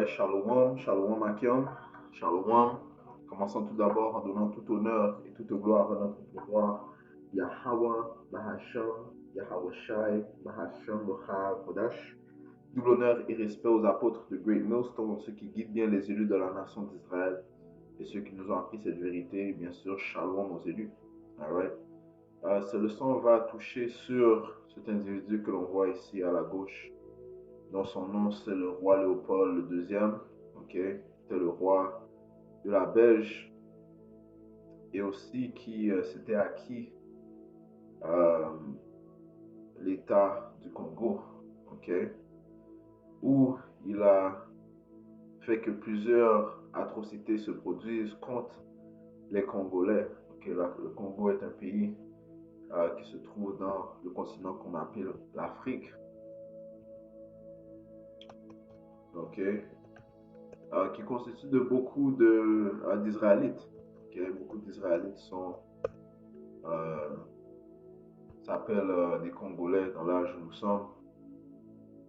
Alright, Shalom, Shalom Akim, Shalom. Commençons tout d'abord en donnant tout honneur et toute gloire à notre pouvoir. Yahweh, Bahasham, Yahweh Shai, Bahasham, Bochar, Kodash. Double honneur et respect aux apôtres de Great Millstone, ceux qui guident bien les élus de la nation d'Israël et ceux qui nous ont appris cette vérité. Et bien sûr, Shalom aux élus. Alright. Cette leçon va toucher sur cet individu que l'on voit ici à la gauche. Dont son nom c'est le roi Léopold II, ok, c'était le roi de la Belge et aussi qui s'était acquis l'État du Congo, ok, où il a fait que plusieurs atrocités se produisent contre les Congolais. Ok, le Congo est un pays qui se trouve dans le continent qu'on appelle l'Afrique, ok, qui constitue de beaucoup d'Israélites. Okay? Beaucoup d'Israélites s'appellent des Congolais dans l'âge où nous sommes.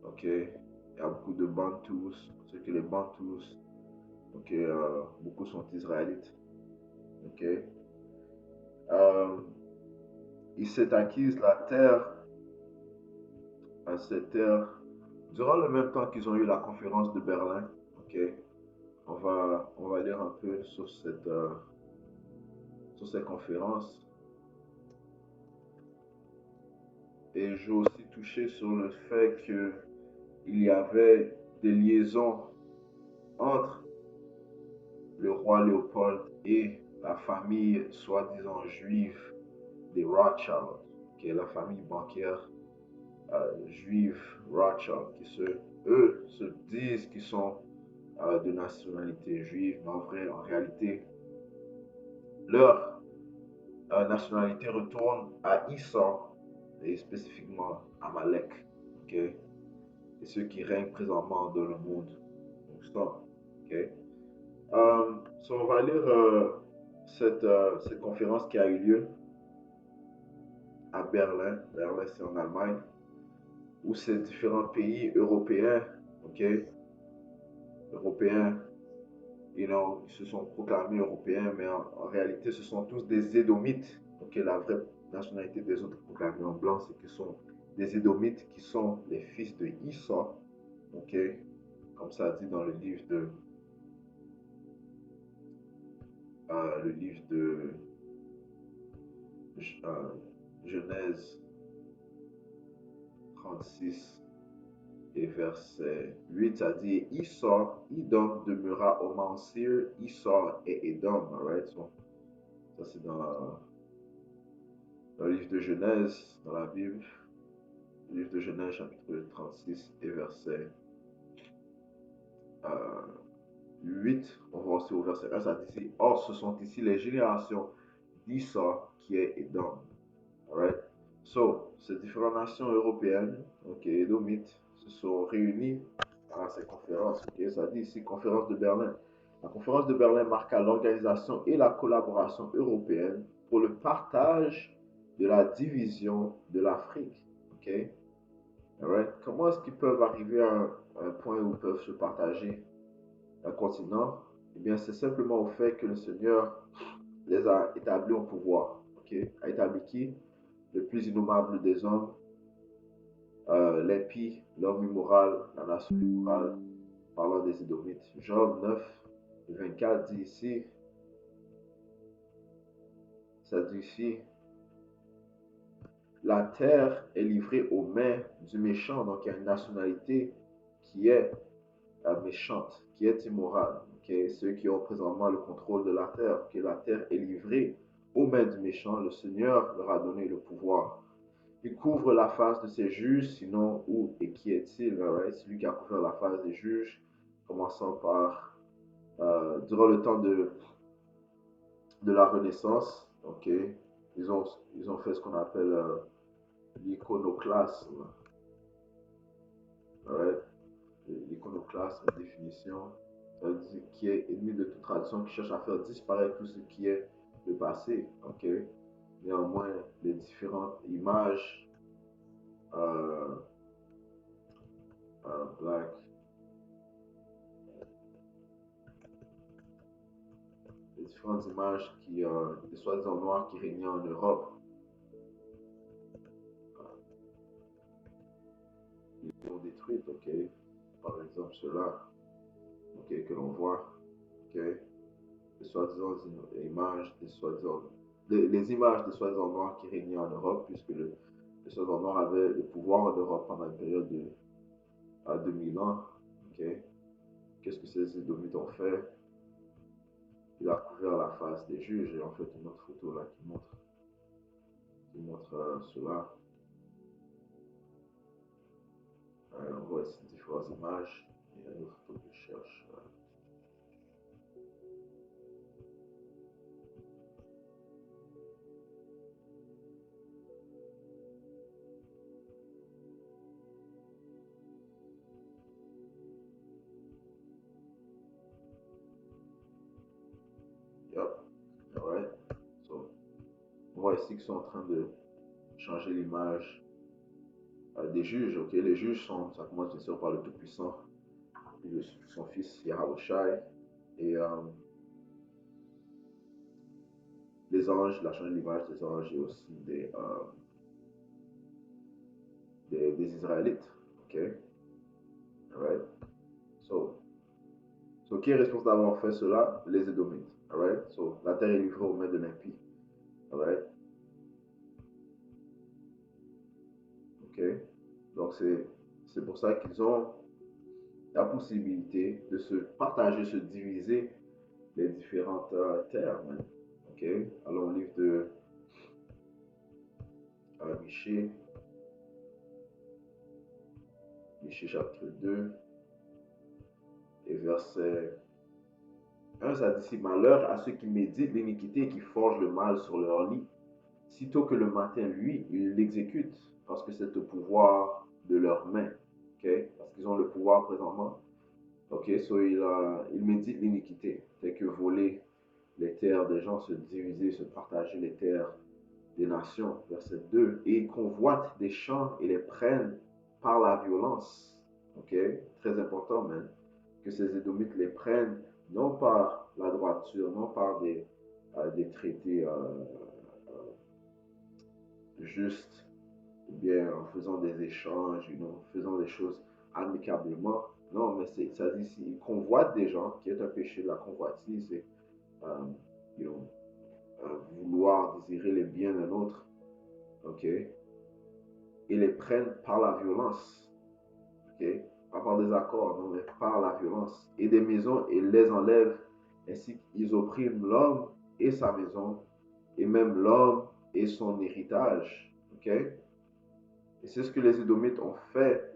Ok? Il y a beaucoup de Bantous, ce que les Bantous, ok, beaucoup sont Israélites. Ok? Il s'est acquise la terre, cette terre, durant le même temps qu'ils ont eu la conférence de Berlin. Ok? On va lire un peu sur cette conférence. Et je vais aussi toucher sur le fait qu'il y avait des liaisons entre le roi Léopold et la famille soi-disant juive des Rothschild, qui est la famille bancaire juive Rothschild, eux se disent qu'ils sont de nationalité juive, mais en réalité, leur nationalité retourne à Issa et spécifiquement à Malek, okay? Et ceux qui règnent présentement dans le monde. Donc, ça, okay? So on va lire cette conférence qui a eu lieu à Berlin. Berlin, c'est en Allemagne, où ces différents pays européens, ok, européens, ils se sont proclamés européens, mais en réalité, ce sont tous des Édomites. Ok, la vraie nationalité des autres proclamés en blanc, c'est qu'ils sont des Édomites qui sont les fils de Issa, ok, comme ça dit dans le livre de Genèse 36 et verset 8, ça dit Issa, Idom demeura au Mont Seir, Issa et Edom. Right? So, ça c'est dans le livre de Genèse, dans la Bible, le livre de Genèse chapitre 36 et verset 8. On voit aussi au verset 1, ça dit Or ce sont ici les générations d'Issa qui est Edom. Alright? So, ces différentes nations européennes, ok, édomites, se sont réunies à cette conférence. Ok, ça dit ici conférence de Berlin. La conférence de Berlin marqua l'organisation et la collaboration européenne pour le partage de la division de l'Afrique. Ok, alright? Comment est-ce qu'ils peuvent arriver à un point où ils peuvent se partager un continent? Eh bien, c'est simplement au fait que le Seigneur les a établis au pouvoir. Ok, a établi qui? Le plus innommable des hommes, l'impie, l'homme immoral, la nation immorale, parlant des Édomites. Job 9, 24 dit ici, ça dit ici, la terre est livrée aux mains du méchant. Donc il y a une nationalité qui est méchante, qui est immorale. Okay? Ceux qui ont présentement le contrôle de la terre. Okay? La terre est livrée aux mains du méchant. Le Seigneur leur a donné le pouvoir. Il couvre la face de ses juges, sinon où et qui est-il? Right? Celui qui a couvert la face des juges, commençant par, durant le temps de la Renaissance, ok, ils ont fait ce qu'on appelle l'iconoclasme. Right? L'iconoclasme, définition, ça veut dire qui est ennemi de toute tradition, qui cherche à faire disparaître tout ce qui est le passé. Ok? Néanmoins, les différentes images black, différentes images des soi-disant noirs qui régnaient en Europe. Ils ont détruites, ok? Par exemple, cela, ok, que l'on voit, ok? Les soi-disant images des soi-disant les images des soi-disant noirs qui régnaient en Europe, puisque les soi-disant noirs avaient le pouvoir en Europe pendant une période de 2000 ans, ok? Qu'est-ce que ces Édomites ont fait? Il a couvert la face des juges et en fait une autre photo là qui montre cela. On voit ici différentes images. Il y a une autre photo que je cherche. Yep. Alright. So, on voit ici qu'ils sont en train de changer l'image des juges. Ok, les juges ça commence bien sûr par le Tout-Puissant, son fils Yahushai et les anges. Il a changé l'image des anges et aussi des Israélites. Ok, alright. So, qui est responsable d'avoir fait cela? Les Édomites. Alright? So, la terre est livrée aux mains de l'impie. Alright? Ok? Donc, c'est pour ça qu'ils ont la possibilité de se partager, se diviser les différentes terres. Man. Ok? Alors, au livre de Michée, chapitre 2, et verset 1, ça dit: malheur à ceux qui méditent l'iniquité et qui forgent le mal sur leur lit. Sitôt que le matin, lui, ils l'exécutent, parce que c'est au pouvoir de leurs mains. Okay? Parce qu'ils ont le pouvoir présentement. Ok, so ils méditent l'iniquité, c'est que voler les terres des gens, se diviser, se partager les terres des nations. Verset 2. Et ils convoitent des champs et les prennent par la violence. Ok, très important, même, que ces Édomites les prennent non par la droiture, non par des traités justes, ou bien en faisant des échanges, en faisant des choses amicablement. Non, mais ça dit ici, ils convoitent des gens, qui est un péché de la convoitise, c'est you know, vouloir désirer les biens d'un autre, ok, et les prennent par la violence, ok, pas par des accords, non, mais par la violence, et des maisons, et les enlèvent, ainsi qu'ils oppriment l'homme et sa maison, et même l'homme et son héritage, ok. Et c'est ce que les Édomites ont fait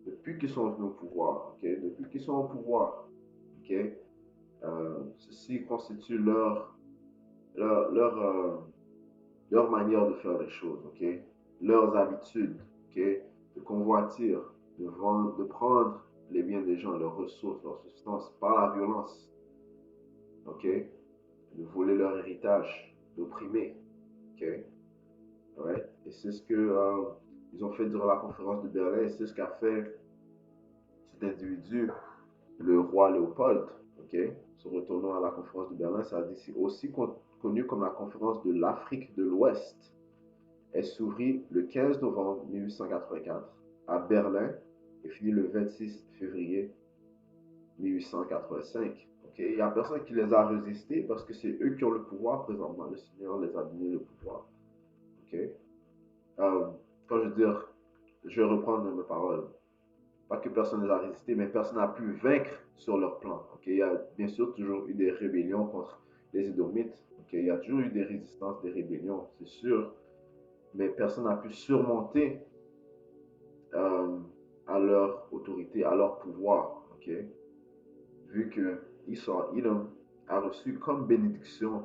depuis qu'ils sont venus au pouvoir, ok? Depuis qu'ils sont au pouvoir, ok? Ceci constitue leur, leur, euh, leur manière de faire les choses, ok? Leurs habitudes, ok? De convoitir, de vendre, de prendre les biens des gens, leurs ressources, leurs substances, par la violence, ok? De voler leur héritage, d'opprimer, ok? Right? Et c'est ce que ils ont fait durant la conférence de Berlin, et c'est ce qu'a fait cet individu, le roi Léopold, ok, se retournant à la conférence de Berlin, ça dit c'est aussi connu comme la conférence de l'Afrique de l'Ouest. Elle s'ouvrit le 15 novembre 1884 à Berlin et finit le 26 février 1885. Ok, il n'y a personne qui les a résistés parce que c'est eux qui ont le pouvoir présentement. Le Seigneur les a donné le pouvoir. Ok, quand je veux dire, je vais reprendre mes paroles. Pas que personne ne les a résistés, mais personne n'a pu vaincre sur leur plan. Okay? Il y a bien sûr toujours eu des rébellions contre les Édomites. Okay? Il y a toujours eu des résistances, des rébellions, c'est sûr. Mais personne n'a pu surmonter euh, à leur autorité, à leur pouvoir. Okay? Vu que Edom a reçu comme bénédiction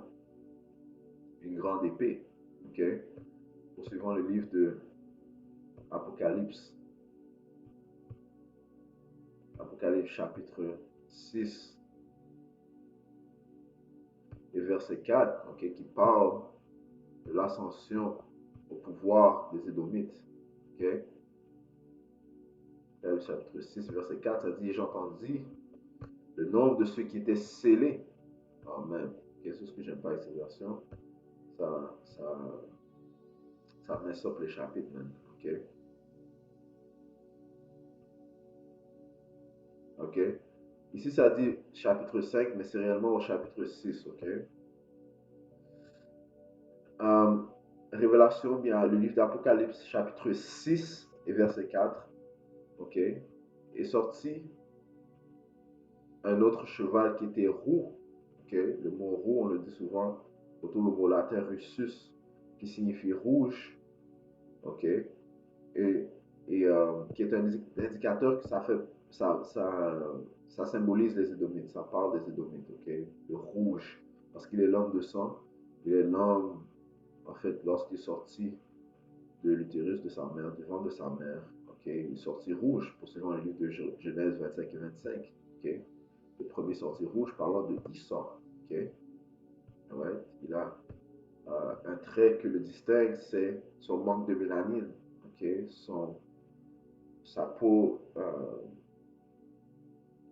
une grande épée. Okay? Poursuivant le livre de Apocalypse, Apocalypse chapitre 6, et verset 4, okay, qui parle de l'ascension au pouvoir des Édomites. Okay? Le chapitre 6, verset 4, ça dit: j'entendis le nombre de ceux qui étaient scellés. Amen. C'est ce que j'aime pas avec cette version. Ça, ça, ça met up les chapitres, man. OK? OK? Ici, ça dit chapitre 5, mais c'est réellement au chapitre 6. OK? Euh, Révélation, bien, le livre d'Apocalypse, chapitre 6 et verset 4. OK? Est sorti un autre cheval qui était roux. OK? Le mot roux, on le dit souvent autour du mot latin russus, qui signifie rouge. OK? Et qui est un indicateur que ça symbolise les Édomites, ça parle des Édomites, ok? Le rouge, parce qu'il est l'homme de sang, il est l'homme, en fait, lorsqu'il est sorti de l'utérus de sa mère, du ventre de sa mère, ok? Il est sorti rouge, pour ce dans le livre de Genèse 25 et 25, ok? Le premier sorti rouge parlant de Esau, ok? Right? Il a un trait que le distingue, c'est son manque de mélanine, ok? Sa peau,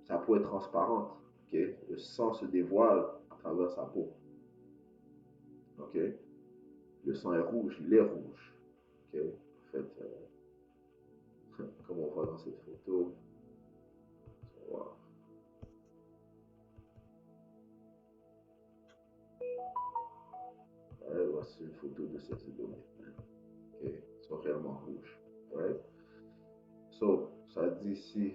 sa peau est transparente. Ok. Le sang se dévoile à travers sa peau. Ok. Le sang est rouge, il est rouge. Ok. En fait, comme on voit dans cette photo, wow. Voici une photo de ces Édomites. Ok. Ils sont réellement rouges. Right? So, ça dit ici,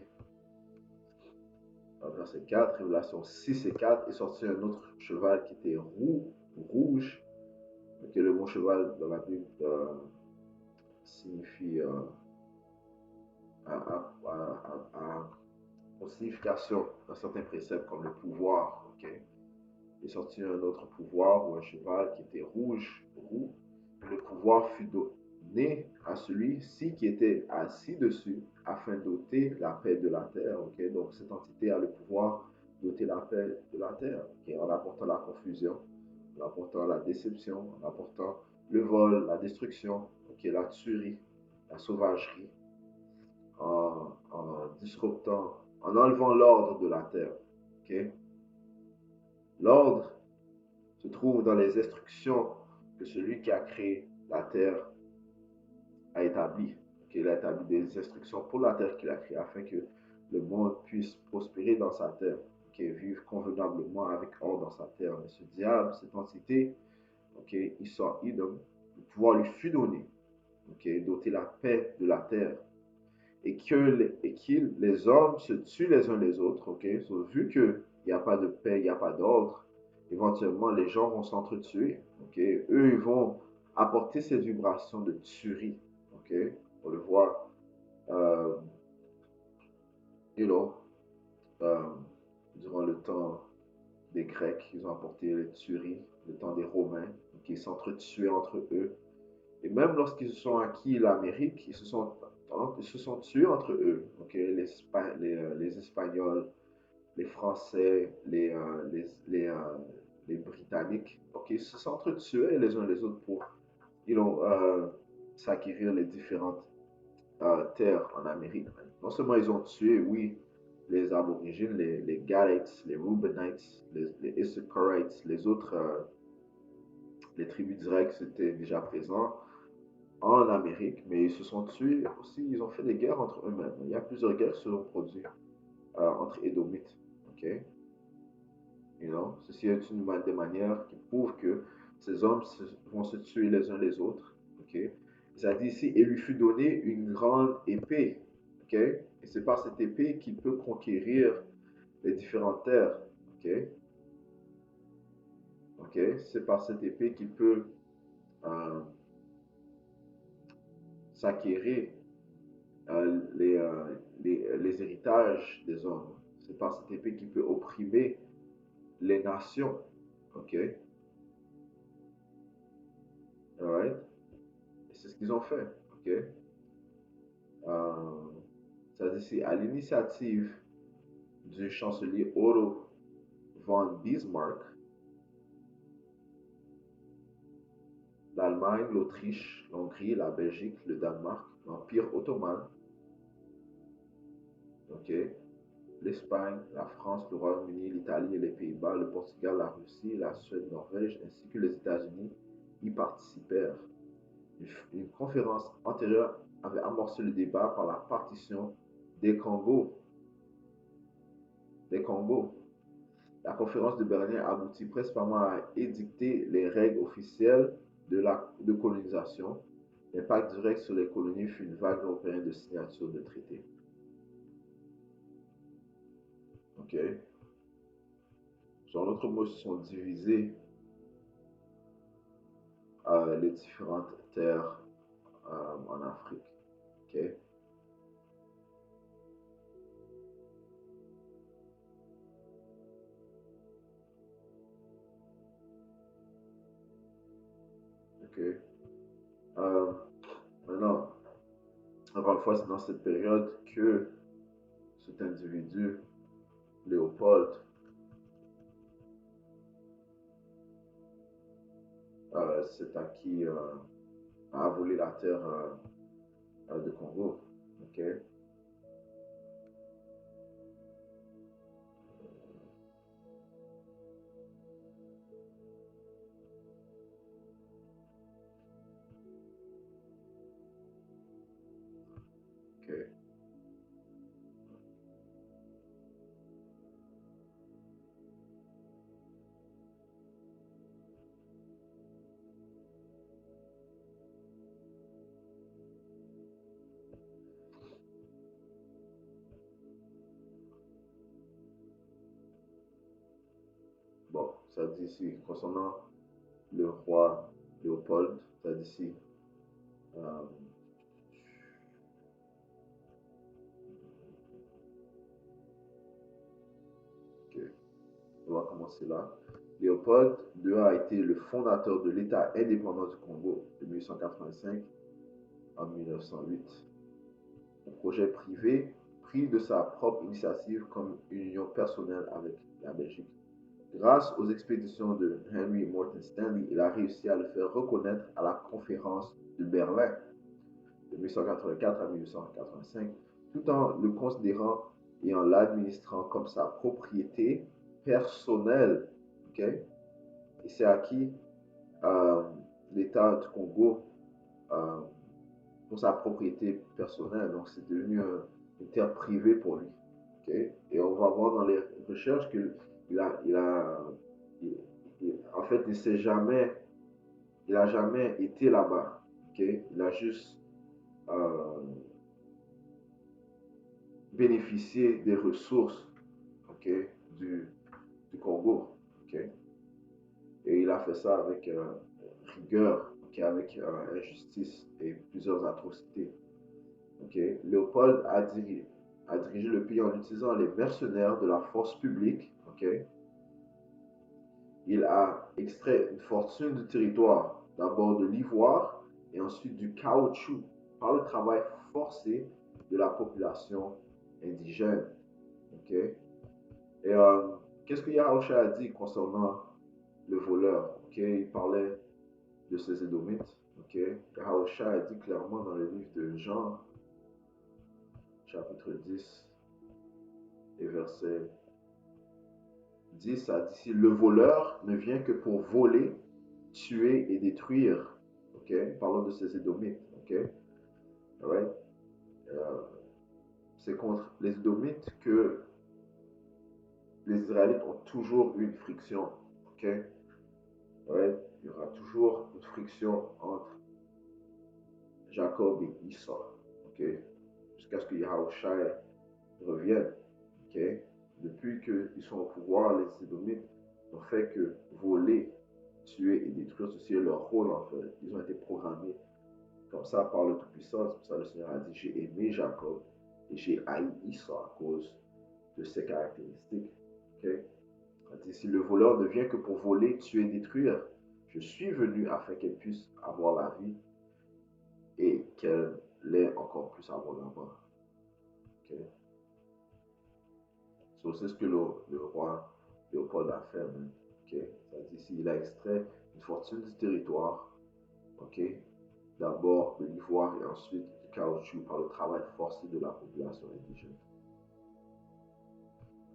dans verset 4, Révélation 6 et 4, est sorti un autre cheval qui était rouge. Ok. Le mot cheval dans la Bible signifie aux significations d'un certain précepte comme le pouvoir. Ok. Il est sorti un autre pouvoir ou un cheval qui était roux. Le pouvoir fut donné à celui-ci qui était assis dessus afin d'ôter la paix de la terre. Ok. Donc cette entité a le pouvoir d'ôter la paix de la terre, ok, en apportant la confusion, en apportant la déception, en apportant le vol, la destruction, ok, la tuerie, la sauvagerie, en disruptant, en enlevant l'ordre de la terre. Okay? L'ordre se trouve dans les instructions que celui qui a créé la terre a établi. Okay? Il a établi des instructions pour la terre qu'il a créée afin que le monde puisse prospérer dans sa terre, okay? Vivre convenablement avec ordre dans sa terre. Mais ce diable, cette entité, okay, il sort Edom, le pouvoir lui fut donné, okay, d'ôter la paix de la terre et que les hommes se tuent les uns les autres, ok? So, vu qu'il n'y a pas de paix, il n'y a pas d'ordre, éventuellement les gens vont s'entretuer, ok? Eux, ils vont apporter cette vibration de tuerie, ok? On le voit, euh, you know, euh, durant le temps des Grecs, ils ont apporté les tueries, le temps des Romains, qui s'entretuaient entre eux. Et même lorsqu'ils se sont acquis l'Amérique, ils se sont tués entre eux. Okay? Les Espagnols, les Français, les Britanniques, okay? Ils se sont entretués les uns les autres pour s'acquérir les différentes terres en Amérique. Non seulement ils ont tué, oui, les aborigènes, les Galites, les Reubenites, les Issacharites, les autres, les tribus directes étaient déjà présents en Amérique, mais ils se sont tués aussi, ils ont fait des guerres entre eux-mêmes. Il y a plusieurs guerres qui se sont produites entre Édomites. Ok? Ceci est une des manières qui prouve que ces hommes vont se tuer les uns les autres. Ok? Ça dit ici, et lui fut donné une grande épée. Ok? Et c'est par cette épée qu'il peut conquérir les différentes terres. Ok? Ok? C'est par cette épée qu'il peut euh, s'acquérir les héritages des hommes. C'est par cette épée qui peut opprimer les nations. OK? Alright? Et c'est ce qu'ils ont fait. OK? Euh, Ça dit ici, à l'initiative du chancelier Otto von Bismarck, l'Allemagne, l'Autriche, l'Hongrie, la Belgique, le Danemark, l'Empire ottoman, OK? l'Espagne, la France, le Royaume-Uni, l'Italie et les Pays-Bas, le Portugal, la Russie, la Suède, Norvège, ainsi que les États-Unis y participèrent. Une conférence antérieure avait amorcé le débat par la partition des Congos. Des Congos. La conférence de Berlin aboutit principalement à édicter les règles officielles de colonisation. L'impact direct sur les colonies fut une vague européenne de signature de traités. Ok. En d'autres mots, se sont divisés les différentes terres en Afrique. Ok. Ok. Euh, Maintenant, encore une fois, c'est dans cette période que cet individu, Léopold, s'est acquis, a volé la terre de Congo. Ok. Ok. Bon, ça dit ici, concernant le roi Léopold, ça dit ici, euh, ok, on va commencer là. Léopold II a été le fondateur de l'État indépendant du Congo de 1885 à 1908. Un projet privé pris de sa propre initiative comme une union personnelle avec la Belgique. Grâce aux expéditions de Henry Morton Stanley, il a réussi à le faire reconnaître à la conférence de Berlin de 1884 à 1885, tout en le considérant et en l'administrant comme sa propriété personnelle. Okay? Et c'est acquis euh, l'État du Congo euh, pour sa propriété personnelle. Donc, c'est devenu une terre privée pour lui. Okay? Et on va voir dans les recherches qu'il il, en fait, il a jamais été là-bas. Okay? Il a juste euh, bénéficié des ressources, okay, du Congo. Okay? Et il a fait ça avec rigueur, okay, avec injustice et plusieurs atrocités. Okay? Léopold a dirigé le pays en utilisant les mercenaires de la force publique. Okay? Il a extrait une fortune du territoire, d'abord de l'ivoire et ensuite du caoutchouc, par le travail forcé de la population indigène. Okay? Et qu'est-ce que Yahusha a dit concernant le voleur? Okay? Il parlait de ses édomites. Okay? Yahusha a dit clairement dans le livre de Jean, chapitre 10 et verset 10 à 10, le voleur ne vient que pour voler, tuer et détruire. Okay? Parlons de ces édomites. Okay? Right? Euh, c'est contre les édomites que les Israélites ont toujours eu une friction. Okay? Right? Il y aura toujours une friction entre Jacob et Esau. Okay? Jusqu'à ce que Yahushua revienne. Okay? Depuis qu'ils sont au pouvoir, les Édomites n'ont fait que voler, tuer et détruire. Ceci est leur rôle en fait. Ils ont été programmés comme ça par le Tout-Puissant. C'est pour ça que le Seigneur a dit, j'ai aimé Jacob et j'ai haï Esau à cause de ses caractéristiques. Okay? Il dit, si le voleur ne vient que pour voler, tuer et détruire, je suis venu afin qu'elle puisse avoir la vie et qu'elle l'ait encore plus abondamment. Okay? So, c'est ce que le roi Léopold a fait. Okay? Ça dit ici, il a extrait une fortune du territoire, okay? D'abord de l'ivoire et ensuite du caoutchouc par le travail forcé de la population indigène.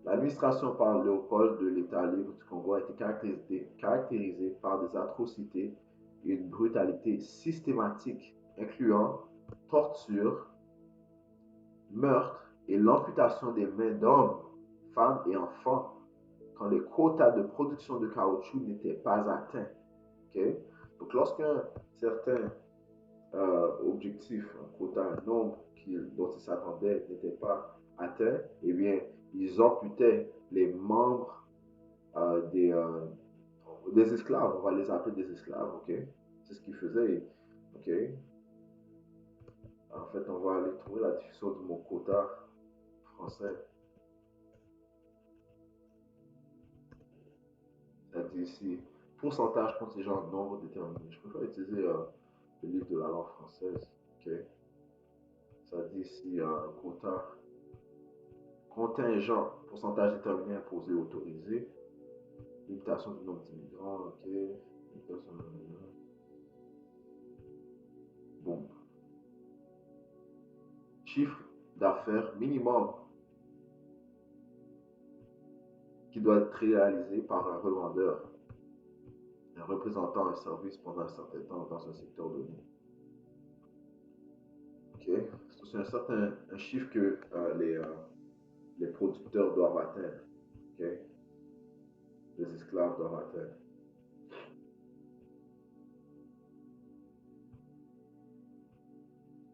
L'administration par Léopold de l'État libre du Congo a été caractérisée par des atrocités et une brutalité systématique, incluant torture, meurtre et l'amputation des mains d'hommes, femmes et enfants quand les quotas de production de caoutchouc n'étaient pas atteints. Okay? Donc, lorsqu'un certain objectif, un quota, un nombre dont ils s'attendaient n'était pas atteint, eh bien, ils amputaient les membres des esclaves, on va les appeler des esclaves, ok? C'est ce qu'ils faisaient, ok? En fait, on va aller trouver la diffusion du mot quota français. Ça dit ici, pourcentage contingent nombre déterminé. Je préfère utiliser le livre de la langue française, ok? Ça dit ici quota contingent, pourcentage déterminé, imposé, autorisé. Limitation du nombre d'immigrants, ok. Bon. Chiffre d'affaires minimum qui doit être réalisé par un revendeur, un représentant un service pendant un certain temps dans un secteur donné. Ok. C'est un certain un chiffre que les producteurs doivent atteindre. Ok. Les esclaves doivent atteindre.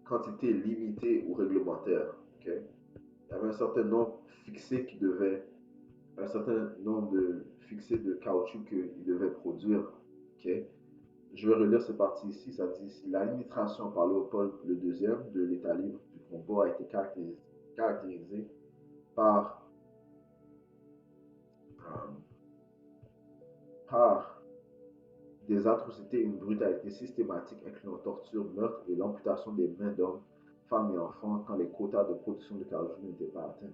Quantité limitée ou réglementaire. Ok. Il y avait un certain nombre fixé qui devait, un certain nombre fixé de caoutchouc qu'ils devaient produire. Ok. Je vais relire cette partie ici. Ça dit ici, l'administration par Léopold le deuxième de l'État libre du Congo a été caractérisée par, euh, par des atrocités et une brutalité systématique incluant torture, meurtre et l'amputation des mains d'hommes, femmes et enfants quand les quotas de production de caoutchouc n'étaient pas atteints.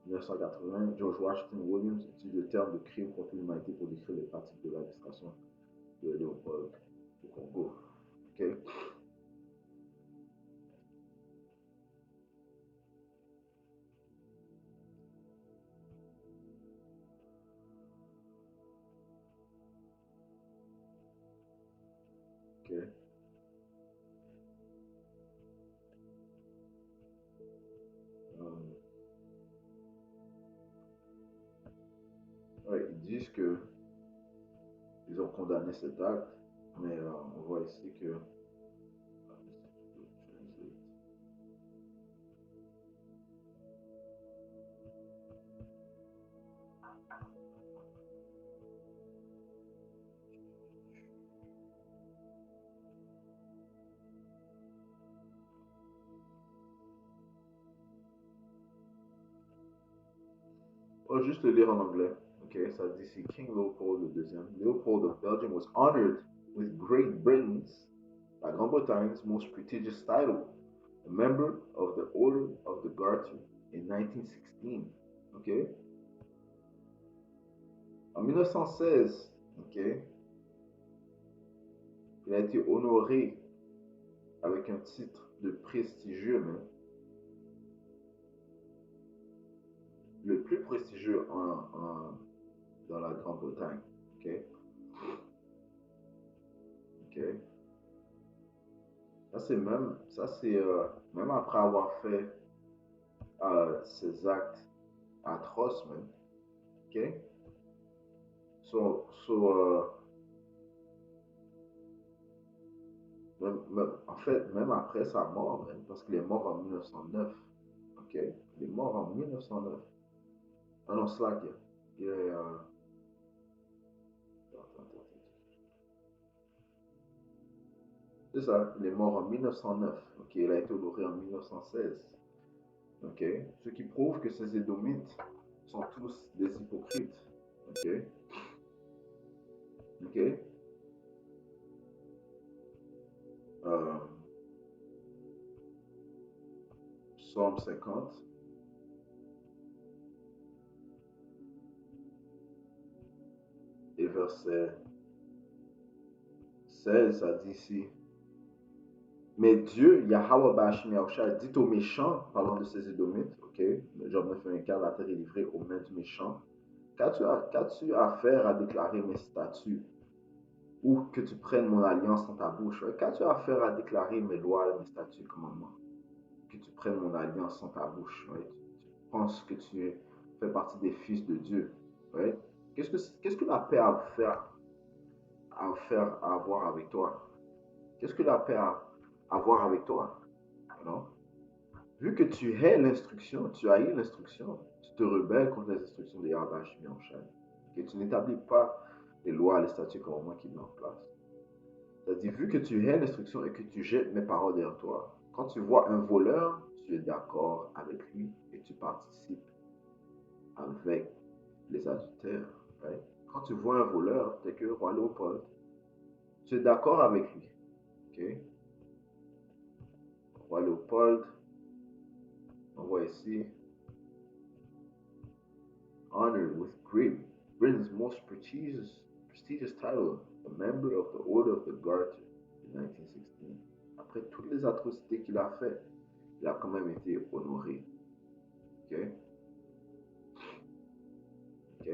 1980, George Washington Williams utilise le terme de crime contre l'humanité pour décrire les pratiques de l'administration de Léopold au Congo. Okay? Okay? Ouais, ils disent que ils ont condamné cet acte, mais on voit ici que oh, juste le lire en anglais. Okay, ça dit ici King Leopold II. Leopold of Belgium was honored with Great Britain's, la Grande-Bretagne's most prestigious title, a member of the Order of the Garter in 1916. Okay? En 1916, okay, il a été honoré avec un titre de prestigieux, mais le plus prestigieux dans la Grande-Bretagne. Okay? Okay? Ça c'est même après avoir fait ces actes atroces, man. Okay? En fait, même après sa mort, man, parce qu'il est mort en 1909. Ok? Il est mort en 1909. Ah non, Slack, il est. C'est ça, il est mort en 1909. Ok? Il a été honoré en 1916. Ok? Ce qui prouve que ces Édomites sont tous des hypocrites. Ok? Ok? Euh, Psaume 50 et verset 16, ça dit ici. Mais Dieu, Yahweh Bashim Yahushua, dit aux méchants, parlant de ces Édomites, ok, Job 9:1, la terre est livrée aux mains du méchant. Qu'as-tu affaire à déclarer mes statuts ou que tu prennes mon alliance dans ta bouche? Ouais? Qu'as-tu affaire à déclarer mes lois, mes statuts, commandements? Que tu prennes mon alliance dans ta bouche. Ouais? Tu penses que tu fais partie des fils de Dieu. Ouais? Qu'est-ce que la paix a à voir avec toi? Qu'est-ce que la paix a à voir avec toi? Non? Vu que tu hais l'instruction, tu haïs l'instruction, tu te rebelles contre les instructions de Yahweh Shemiyamshai, que tu n'établis pas les lois, les statuts, commandements qu'il met en place. C'est-à-dire, vu que tu hais l'instruction et que tu jettes mes paroles derrière toi, quand tu vois un voleur, tu es d'accord avec lui et tu participes avec les adultères. Right? Quand tu vois un voleur, tel que le roi Léopold, tu es d'accord avec lui. Okay? Le roi Léopold, on voit ici, honored with Britain's most prestigious title, a member of the Order of the Garter in 1916. Après toutes les atrocités qu'il a fait, il a quand même été honoré. Ok? Ok?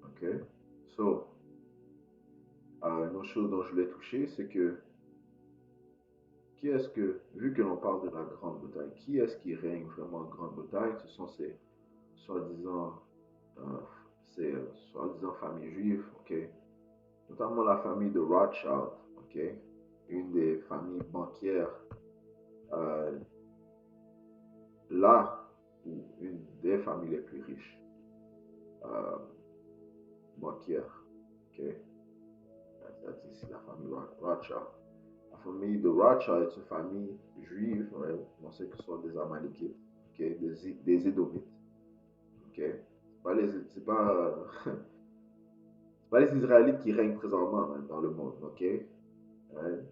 Ok? So, une autre chose dont je voulais toucher, c'est que qui est-ce que, vu que l'on parle de la Grande-Bretagne, qui est-ce qui règne vraiment en Grande-Bretagne? Ce sont ces soi-disant euh, soi-disant familles juives, ok? Notamment la famille de Rothschild, ok? Une des familles banquières, euh, là où une des familles les plus riches euh, banquières, ok? C'est ici la famille Rothschild. La famille de Rothschild est une famille juive, ouais, on sait que ce sont des Amalekites, okay, des Édomites. Okay. C'est pas, pas les Israélites qui règnent présentement hein, dans le monde. Okay. Ouais.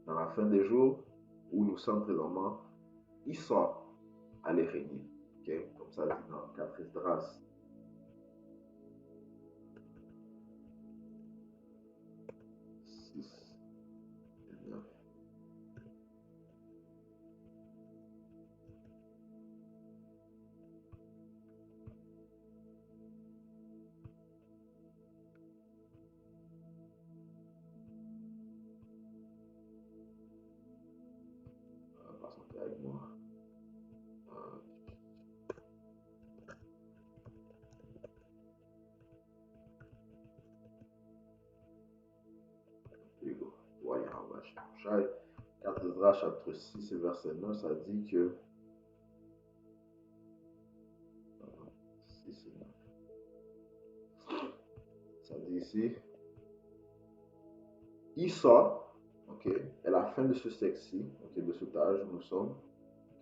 Dans la fin des jours où nous sommes présentement, ils sont allés régner. Okay. Comme ça dit dans 4 Esdras 6 et 9. Passons avec moi. Euh, Hugo. Voyons, 4 Esdras chapitre 6 et verset 9, ça dit que 6 et 9. Ça dit ici, Esau, ok, est la fin de ce sexe-ci, ok, de cet âge où nous sommes,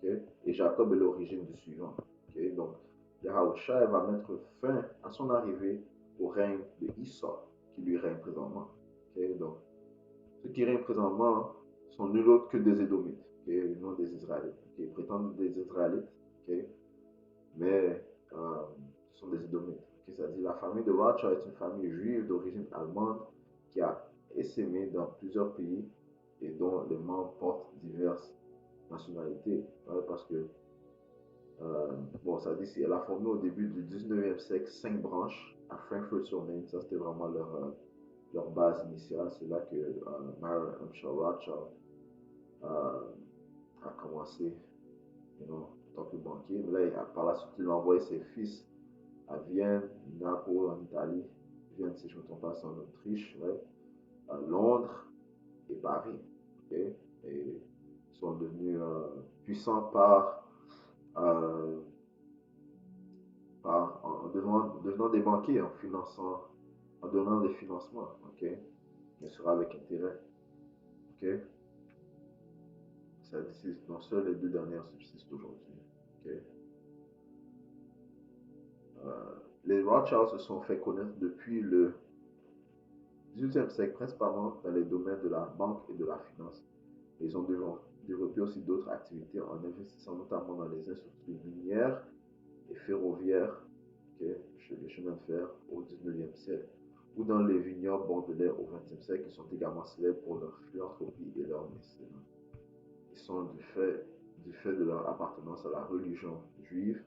ok, et Jacob est l'origine du suivant, ok. Donc, Yahushua va mettre fin à son arrivée au règne de Esau, qui lui règne présentement, ok. Donc, ceux qui règnent présentement sont nul autre que des Édomites, ok, non des Israélites, ok. Ils prétendent des Israélites, ok, mais ce sont des Édomites. Okay? C'est-à-dire la famille de Rothschild est une famille juive d'origine allemande qui a essaimé dans plusieurs pays et dont les membres portent diverses nationalités. Ouais, parce que, bon, ça dit, elle a formé au début du 19e siècle 5 branches à Frankfurt-sur-Main. Ça, c'était vraiment leur base initiale. C'est là que Mary Hampshire Rothschild a commencé en tant que banquier. Mais là, par la suite, il a envoyé ses fils à Vienne, Naples en Italie, Vienne si je ne me trompe pas, c'est en Autriche, ouais, à Londres et Paris. Okay? Et ils sont devenus puissants euh, devenant des banquiers, en donnant des financements, ok? Bien sûr avec intérêt, ok? Ça dit, non seuls les deux dernières subsistent aujourd'hui, ok? Les Rothschilds se sont fait connaître depuis le 18e siècle, principalement dans les domaines de la banque et de la finance. Ils ont développé aussi d'autres activités en investissant notamment dans les infrastructures minières et ferroviaires, ok, les chemins de fer au 19e siècle, ou dans les vignobles bordelais au 20e siècle, qui sont également célèbres pour leur philanthropie et leur mécénat. Ils sont du fait de leur appartenance à la religion juive,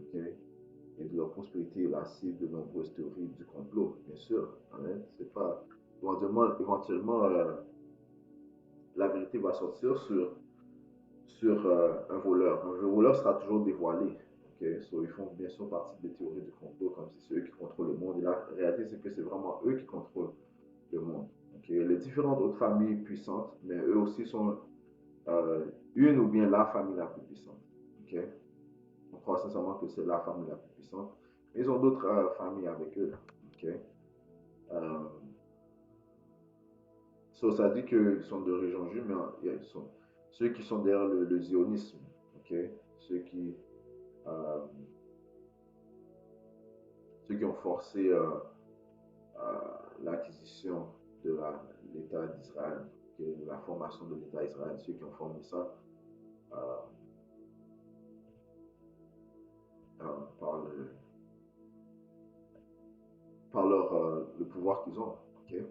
ok, et de leur prospérité la cible de nombreuses théories du complot, bien sûr. Hein, c'est pas éventuellement la vérité va sortir sur un voleur. Un voleur sera toujours dévoilé. Okay? So, ils font bien sûr partie des théories du complot, comme si c'est eux qui contrôlent le monde. Et la réalité, c'est que c'est vraiment eux qui contrôlent le monde. Okay? Les différentes autres familles puissantes, mais eux aussi sont une ou bien la famille la plus puissante. Okay? On croit sincèrement que c'est la famille la plus puissante. Mais ils ont d'autres familles avec eux. Okay? Euh, ça dit qu'ils sont de région juive, mais ils sont ceux qui sont derrière le zionisme. Okay? Ceux qui euh, ceux qui ont forcé l'acquisition de l'État d'Israël, la formation de l'État d'Israël, ceux qui ont formé ça euh, euh, par, le pouvoir qu'ils ont. Okay?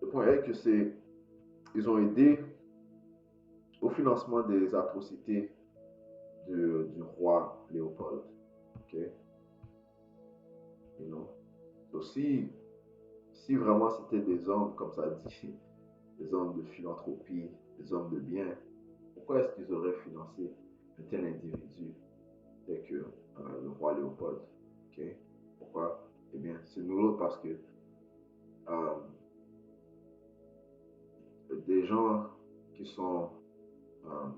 Le point est que ils ont aidé au financement des atrocités du roi Léopold. Okay? You know? Donc, si vraiment c'était des hommes, comme ça dit, des hommes de philanthropie, des hommes de bien, pourquoi est-ce qu'ils auraient financé un tel individu tel que le roi Léopold? Okay? Pourquoi? Eh bien, c'est nouveau parce que euh, des gens qui sont... Euh,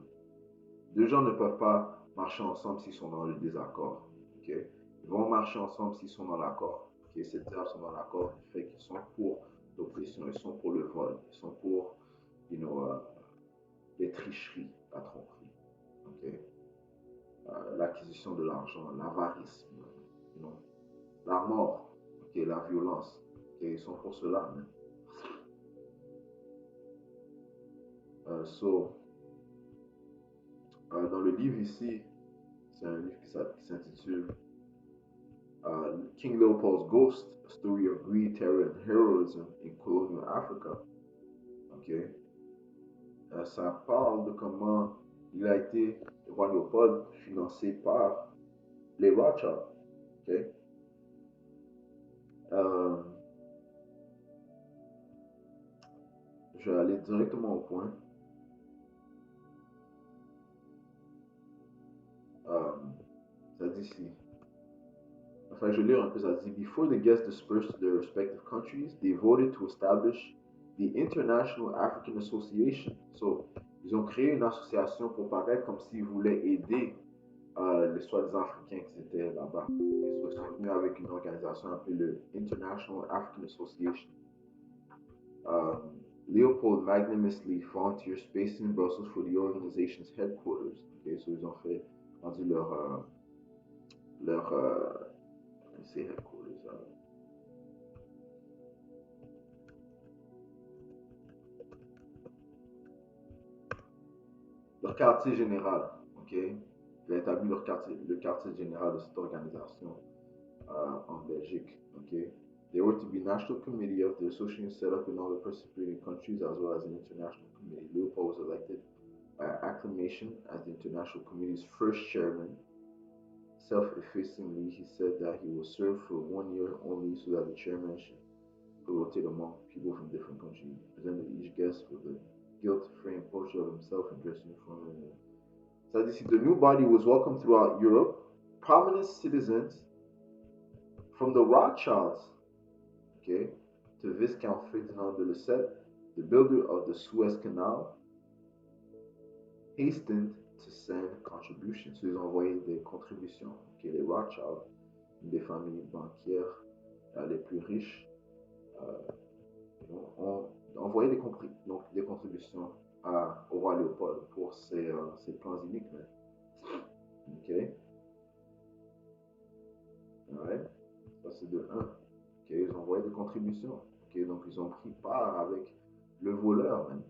deux gens ne peuvent pas marcher ensemble s'ils sont dans le désaccord. Okay? Ils vont marcher ensemble s'ils sont dans l'accord. Okay? Ces termes sont dans l'accord du fait qu'ils sont pour l'oppression, ils sont pour le vol, ils sont pour les tricheries, la tromperie. Okay? L'acquisition de l'argent, l'avarisme, la mort, okay? La violence. Okay? Ils sont pour cela. Dans le livre ici, c'est un livre qui s'intitule King Leopold's Ghost, A Story of Greed, Terror and Heroism in Colonial Africa. Okay? Ça parle de comment il a été, le roi Léopold, financé par les Rothschild. Okay? Euh, je vais aller directement au point. Ça dit ici. Enfin, je lis un peu, ça dit, Before the guests dispersed to their respective countries, they voted to establish the International African Association. So, ils ont créé une association pour paraître comme s'ils voulaient aider les soi-disant africains qui étaient là-bas. Ils sont venus avec une organisation appelée le International African Association. Leopold magnanimously volunteered space in Brussels for the organization's headquarters. Okay, so ils ont fait rendu leur c'est headquarters. Leur quartier général, ok? Il a établi le quartier général de cette organisation en Belgique, ok? There were to be national committee of the association set up in all the participating countries as well as an international committee. Leopold was elected by acclamation as the international committee's first chairman. Self-effacingly, he said that he will serve for 1 year only so that the chairmanship could rotate among people from different countries. He presented each guest with a gilt-framed portrait of himself in dress uniform. So this, the new body was welcomed throughout Europe. Prominent citizens from the Rothschilds, okay, to Viscount Ferdinand de Lesseps, the builder of the Suez Canal, hastened to send contributions. So ils ont envoyé des contributions. Okay, les Rothschilds, une des familles banquières les plus riches, ont envoyé des contributions au roi Léopold pour ses plans iniques. Ok. Ouais. Ça, c'est de 1. Ok. Ils ont envoyé des contributions. Ok. Donc, ils ont pris part avec le voleur, même.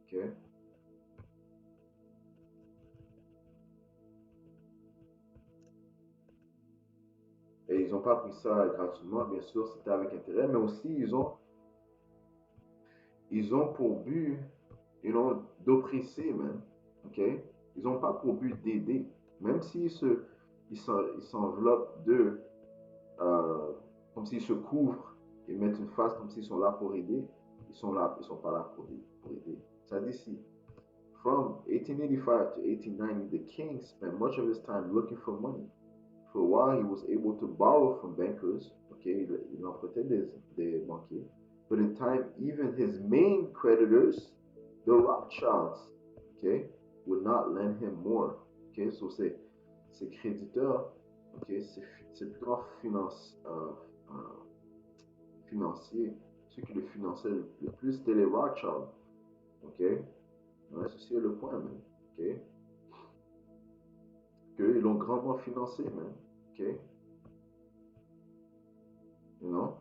Ok. ils n'ont pas pris ça gratuitement, bien sûr, c'était avec intérêt, mais aussi ils ont pour but, d'oppresser, man. OK? Ils n'ont pas pour but d'aider. Même s'ils ils s'enveloppent euh, comme s'ils se couvrent et mettent une face comme s'ils sont là pour aider, ils sont pas là pour aider. Ça dit ici, from 1885 to 1890, the king spent much of his time looking for money. For a while, he was able to borrow from bankers. Okay, il empruntait des banquiers. But in time, even his main creditors, the Rothschilds, okay, would not lend him more. Okay, so ces créditeurs, okay, ces plus grands financiers, ceux qui le finançaient le plus, c'était les Rothschilds. Ok, ouais, ceci est le point, man. Ok, qu'ils l'ont grandement financé, man. Ok, you know?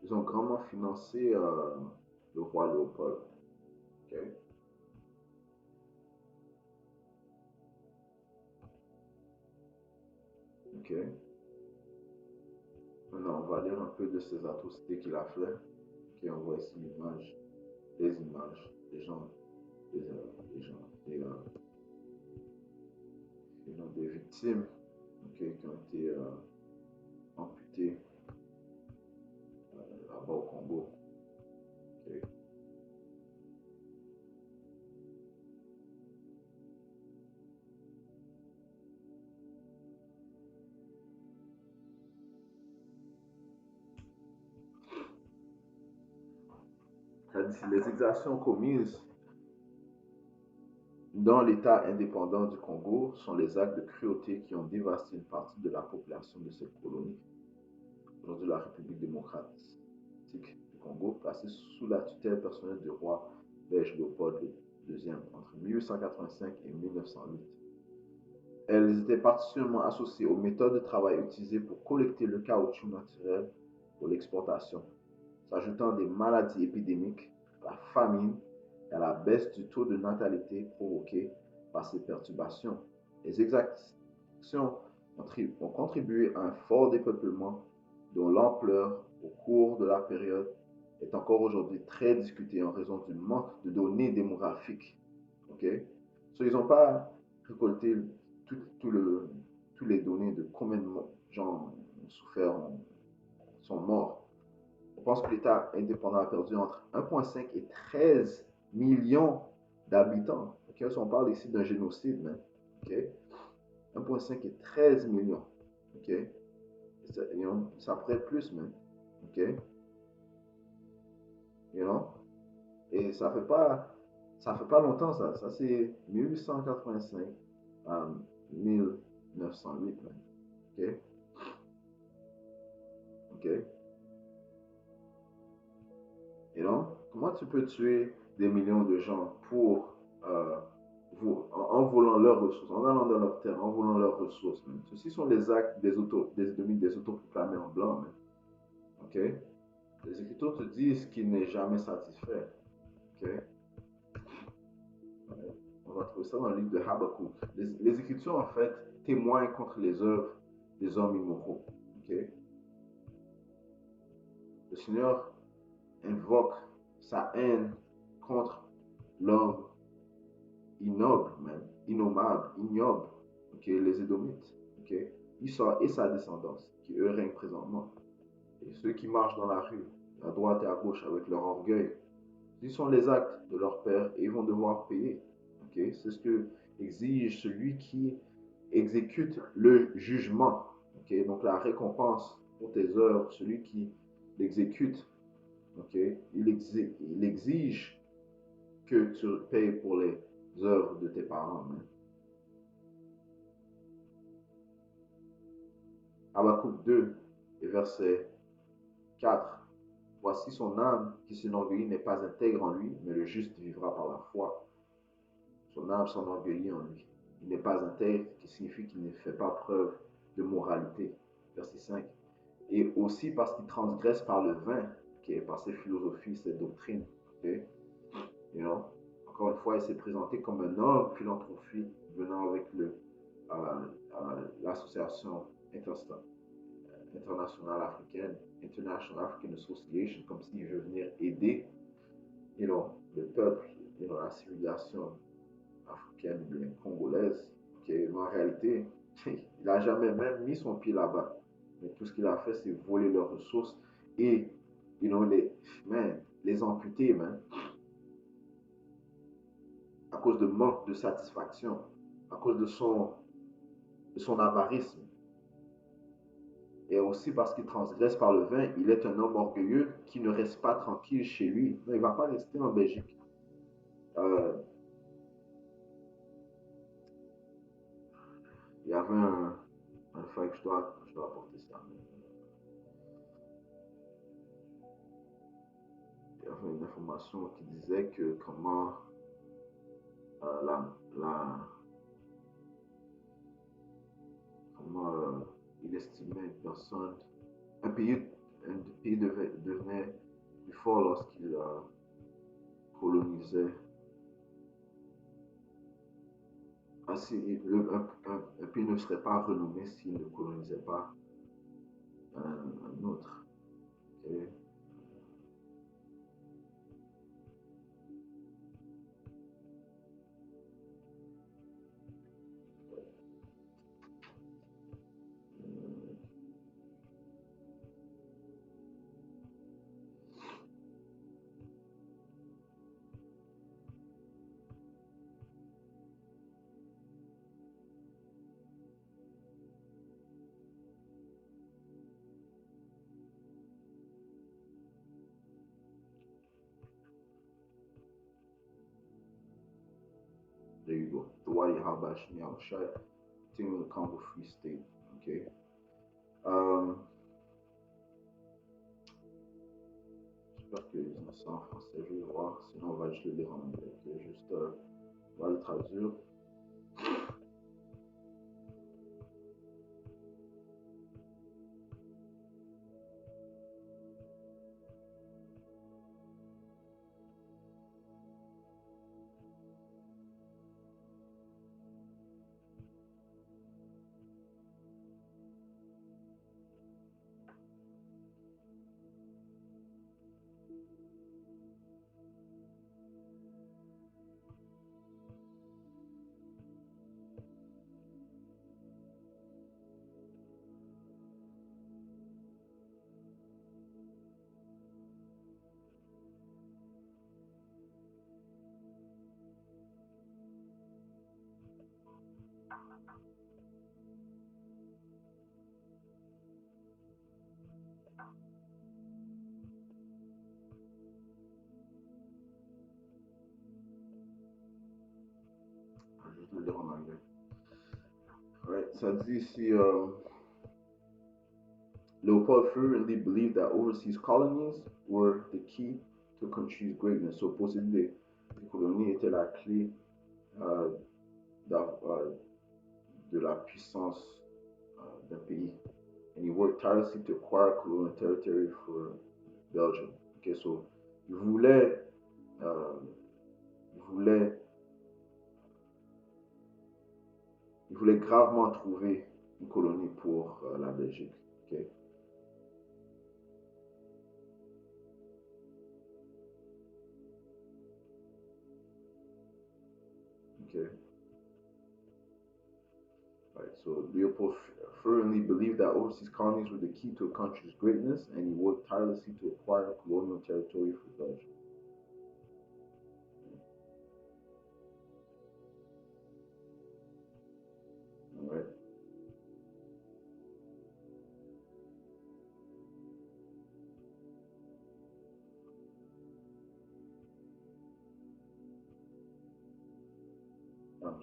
Ils ont grandement financé le roi Léopold. Ok, ok. Maintenant, on va lire un peu de ces atrocités qu'il a fait. Ok, on voit ici l'image, les images des gens, des gens, des victimes, ok, qui ont été amputées là-bas au Congo. Ok. Les exactions commises dans l'État indépendant du Congo sont les actes de cruauté qui ont dévasté une partie de la population de cette colonie. Aujourd'hui, la République démocratique du Congo, placée sous la tutelle personnelle du roi belge Léopold II entre 1885 et 1908. Elles étaient particulièrement associées aux méthodes de travail utilisées pour collecter le caoutchouc naturel pour l'exportation, s'ajoutant des maladies épidémiques, à la famine et à la baisse du taux de natalité provoquée par ces perturbations. Les exactions ont contribué à un fort dépeuplement dont l'ampleur au cours de la période est encore aujourd'hui très discutée en raison du manque de données démographiques. Ok? So, ils n'ont pas récolté tout, tout le, toutes les données de combien de gens ont souffert, sont morts. On pense que l'État indépendant a perdu entre 1,5 et 13 millions d'habitants. Okay? So, on parle ici d'un génocide, man. Okay? 1,5 et 13 millions. Okay? Ça pourrait être plus, man. Okay? You know? Et ça fait pas longtemps, ça. Ça, c'est 1885 à 1908, man. OK? OK? Et donc, comment tu peux tuer des millions de gens pour en volant leurs ressources, en allant dans leur terre, en volant leurs ressources, man? Ceci sont les actes des autoproclamés en blanc, man. OK? Les Écritures te disent qu'il n'est jamais satisfait. OK? On va trouver ça dans le livre de Habakkuk. Les Écritures, en fait, témoignent contre les œuvres des hommes immoraux. OK? Le Seigneur invoque sa haine contre l'homme ignoble, même, innommable, ignoble, ok, les Édomites, ok, Esau et sa descendance, qui eux règnent présentement. Et ceux qui marchent dans la rue, à droite et à gauche, avec leur orgueil, ils sont les actes de leur père et ils vont devoir payer. Ok, c'est ce que exige celui qui exécute le jugement. Ok, donc la récompense pour tes œuvres, celui qui l'exécute, ok, il exige que tu payes pour les œuvres de tes parents. Hein. Habakkuk 2, verset 4. Voici son âme qui s'enorgueillit n'est pas intègre en lui, mais le juste vivra par la foi. Son âme s'enorgueillit en lui. Il n'est pas intègre, qui signifie qu'il ne fait pas preuve de moralité. Verset 5. Et aussi parce qu'il transgresse par le vin, qui est par ses philosophies, ses doctrines. Okay? You know? Encore une fois, il s'est présenté comme un homme philanthropique venant avec l'association internationale africaine, International African Association, comme s'il veut venir aider, le peuple, la civilisation africaine ou bien congolaise. Mais en réalité, il n'a jamais même mis son pied là-bas. Mais tout ce qu'il a fait, c'est voler leurs ressources et, les amputer, à cause de manque de satisfaction, à cause de son avarisme. Et aussi parce qu'il transgresse par le vin, il est un homme orgueilleux qui ne reste pas tranquille chez lui. Non, il ne va pas rester en Belgique. Euh, il y avait un fait que je dois apporter ça. Il y avait une information qui disait que comment euh, la, la, comment il estimait une personne, un pays, un pays devenait plus fort lorsqu'il colonisait. Un pays ne serait pas renommé s'il ne colonisait pas un autre. Okay? There you go. The Wadi Habash Miaoshai, continuing the Congo Free State. Okay. Um, J'espère qu'ils ont ça en français. Je vais voir. Sinon, on va juste le lire en anglais. Okay? Juste, on va le traduire. Je vais juste le lire en anglais. Right. Ça dit ici, Leopold fervently believed that overseas colonies were the key to a country's greatness. So, posséder des colonies était la clé euh, de la puissance d'un pays. And he worked tirelessly to acquire colonial territory for Belgium. Okay, so il voulait, euh, il voulait, il voulait gravement trouver une colonie pour la Belgique. Okay. Okay. Right. So Leopold firmly believed that overseas colonies were the key to a country's greatness, and he worked tirelessly to acquire colonial territory for Belgium. All right.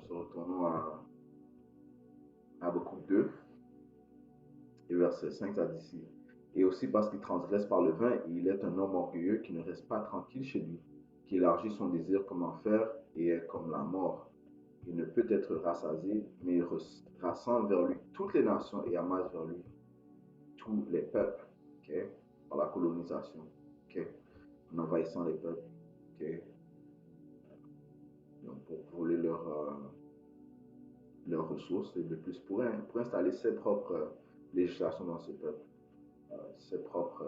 So retournons à Habakkuk 2, et verset 5, ça dit ici. Et aussi parce qu'il transgresse par le vin, il est un homme orgueilleux qui ne reste pas tranquille chez lui, qui élargit son désir comme enfer et est comme la mort. Il ne peut être rassasié, mais il rassemble vers lui toutes les nations et amasse vers lui tous les peuples, okay, par la colonisation, okay, en envahissant les peuples, okay, donc pour voler leurs ressources et de plus pour installer ses propres législations dans ce peuple, ses propres,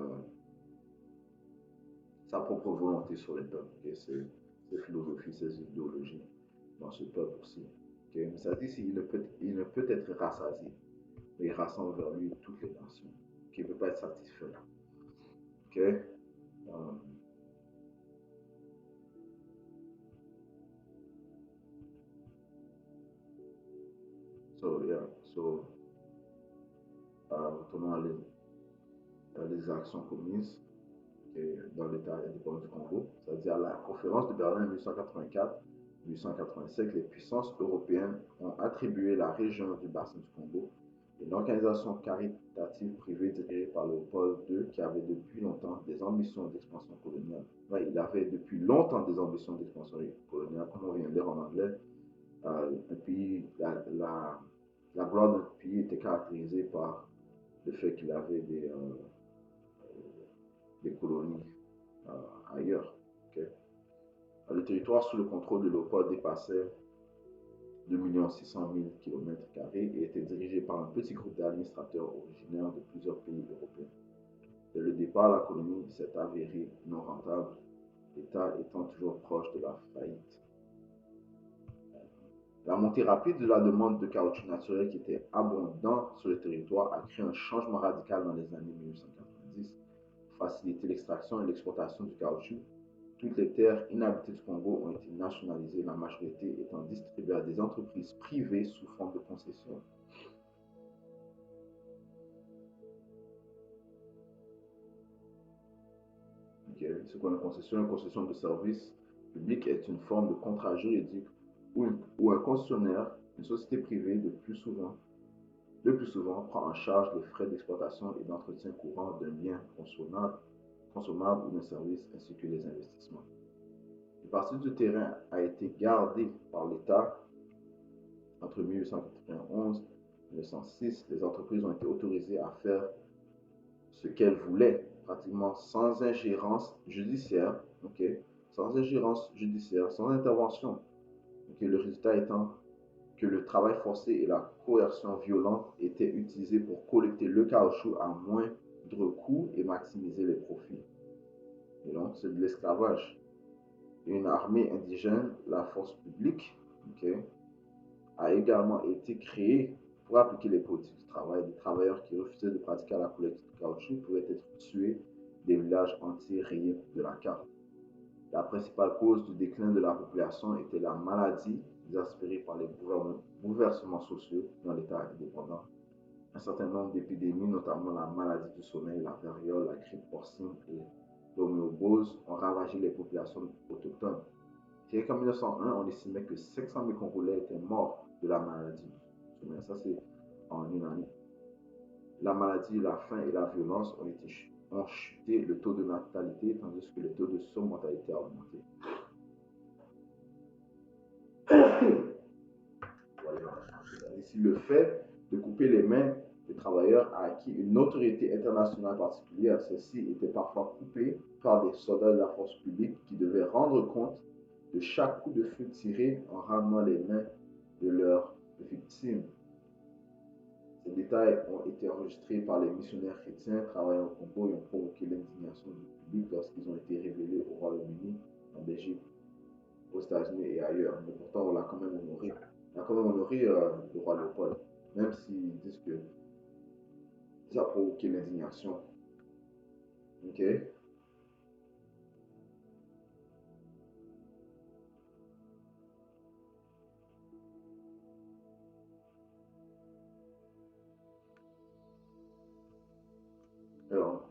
sa propre volonté sur les peuples, okay? Ses philosophies, ses idéologies dans ce peuple aussi. Okay? Mais ça dit il ne peut être rassasié, mais il rassemble vers lui toutes les nations. Okay? Il ne peut pas être satisfait. Okay? Um, so, yeah. So, retournons à les actions commises dans l'État indépendant du Congo, c'est-à-dire à la conférence de Berlin en 1885, les puissances européennes ont attribué la région du bassin du Congo à une organisation caritative privée dirigée par Léopold II qui avait depuis longtemps des ambitions d'expansion coloniale. Ouais, il avait depuis longtemps des ambitions d'expansion coloniale, comme on vient de dire en anglais. Un pays, la gloire d'un pays était caractérisée par le fait qu'il avait des colonies ailleurs. Okay? Le territoire sous le contrôle de Léopold dépassait 2 600 000 km² et était dirigé par un petit groupe d'administrateurs originaires de plusieurs pays européens. Dès le départ, la colonie s'est avérée non rentable, l'État étant toujours proche de la faillite. La montée rapide de la demande de caoutchouc naturel qui était abondant sur le territoire a créé un changement radical dans les années 1990 pour faciliter l'extraction et l'exportation du caoutchouc. Toutes les terres inhabitées du Congo ont été nationalisées, la majorité étant distribuée à des entreprises privées sous forme de concessions. Okay. C'est quoi une concession? Une concession de service public est une forme de contrat juridique où un concessionnaire, une société privée, le plus souvent prend en charge les frais d'exploitation et d'entretien courant d'un bien consommable ou d'un service ainsi que les investissements. Une partie du terrain a été gardée par l'État entre 1891 et 1906. Les entreprises ont été autorisées à faire ce qu'elles voulaient, pratiquement sans ingérence judiciaire, okay? Sans ingérence judiciaire, sans intervention. Okay? Le résultat étant que le travail forcé et la coercion violente étaient utilisés pour collecter le caoutchouc à moindre coût et maximiser les profits. Et donc, c'est de l'esclavage. Une armée indigène, la force publique, okay, a également été créée pour appliquer les politiques du travail. Des travailleurs qui refusaient de pratiquer la collecte du caoutchouc pouvaient être tués, des villages entiers rayés de la carte. La principale cause du déclin de la population était la maladie exaspérée par les bouleversements sociaux dans l'État indépendant. Un certain nombre d'épidémies, notamment la maladie du sommeil, la variole, la grippe porcine et l'homéobose, ont ravagé les populations autochtones. Rien qu'en 1901, on estimait que 500 000 Congolais étaient morts de la maladie du sommeil. Ça, c'est en une année. La maladie, la faim et la violence ont chuté le taux de natalité, tandis que le taux de surmortalité a augmenté. Ici, le fait de couper les mains des travailleurs a acquis une notoriété internationale particulière. Ceux-ci étaient parfois coupés par des soldats de la force publique qui devaient rendre compte de chaque coup de feu tiré en ramenant les mains de leurs victimes. Ces détails ont été enregistrés par les missionnaires chrétiens travaillant au Congo et ont provoqué l'indignation du public lorsqu'ils ont été révélés au Royaume-Uni, en Belgique, aux États-Unis et ailleurs. Mais pourtant, on l'a quand même honoré. On a quand même honoré le roi Léopold, même s'ils disent que ça a provoqué l'indignation. Ok? Alors,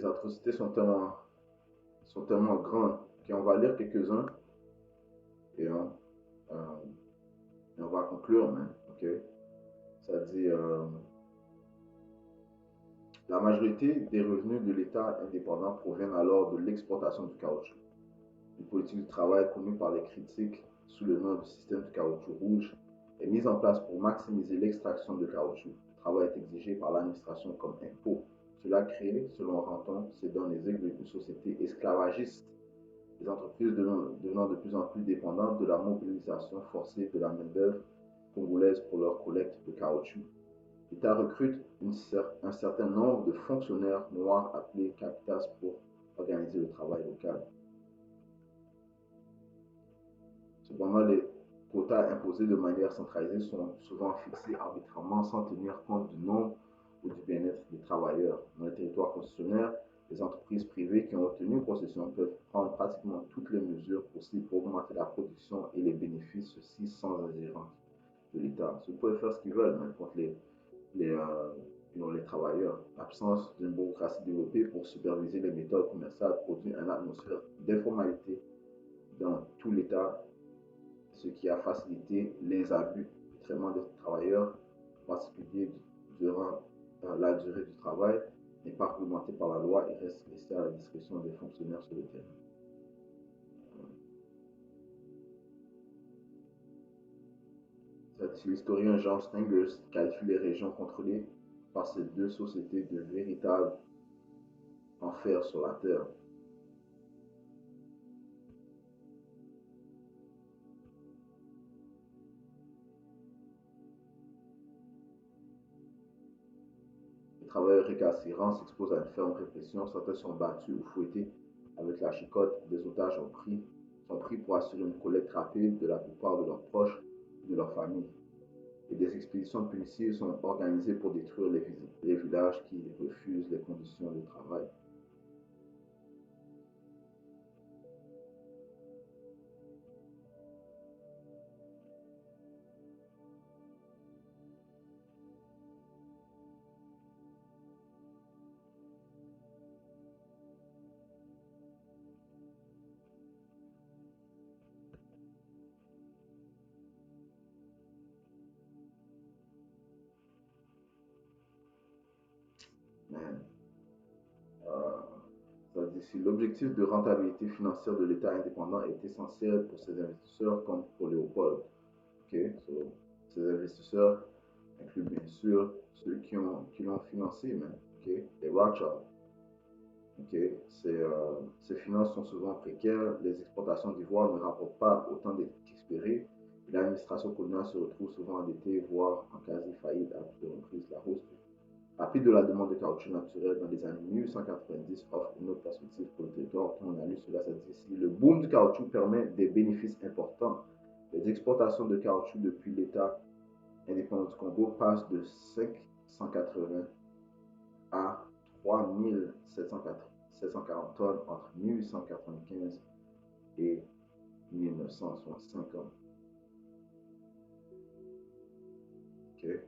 atrocités sont tellement grandes. Ok, on va lire quelques-uns et euh, et on va conclure, man. Ok? Ça dit la majorité des revenus de l'État indépendant proviennent alors de l'exportation du caoutchouc. Une politique du travail connue par les critiques sous le nom du système du caoutchouc rouge est mise en place pour maximiser l'extraction de caoutchouc. Le travail est exigé par l'administration comme impôt. Cela crée, selon Ranton, c'est dans les aigles d'une société esclavagiste, les entreprises devenant de plus en plus dépendantes de la mobilisation forcée de la main-d'œuvre congolaise pour leur collecte de caoutchouc. L'État recrute un certain nombre de fonctionnaires noirs appelés capitas pour organiser le travail local. Cependant, les quotas imposés de manière centralisée sont souvent fixés arbitrairement sans tenir compte du nombre ou du bien-être des travailleurs. Dans les territoires concessionnaires, les entreprises privées qui ont obtenu possession peuvent prendre pratiquement toutes les mesures possibles pour augmenter la production et les bénéfices, ceci sans ingérence de l'État. Ils peuvent faire ce qu'ils veulent, même contre les, euh, les travailleurs. L'absence d'une bureaucratie développée pour superviser les méthodes commerciales produit une atmosphère d'informalité dans tout l'État, ce qui a facilité les abus du traitement des travailleurs, en particulier durant la durée du travail, n'est pas réglementé par la loi et reste laissé à la discrétion des fonctionnaires sur le terrain. L'historien Jean Stengers qualifie les régions contrôlées par ces deux sociétés de véritables enfers sur la terre. Les travailleurs récalcitrants s'exposent à une ferme répression, certains sont battus ou fouettés avec la chicotte, des otages sont pris pour assurer une collecte rapide de la plupart de leurs proches ou de leurs familles. Et des expéditions de policiers sont organisées pour détruire les villages qui refusent les conditions de travail. Man, ça dit ici, l'objectif de rentabilité financière de l'État indépendant est essentiel pour ces investisseurs comme pour Léopold. Okay? So, ces investisseurs incluent bien sûr ceux qui l'ont financé, man. Okay? Les Rothschild. Okay? Ces finances sont souvent précaires, les exportations d'ivoire ne rapportent pas autant qu'espéré. L'administration coloniale se retrouve souvent endettée, voire en quasi-faillite à plusieurs reprises. La hausse rapide de la demande de caoutchouc naturel dans les années 1890 offre une autre perspective pour le territoire. Quand on a lu cela, ça dit ici, le boom du caoutchouc permet des bénéfices importants. Les exportations de caoutchouc depuis l'État indépendant du Congo passent de 580 à 3740 tonnes entre 1895 et 1950. Okay?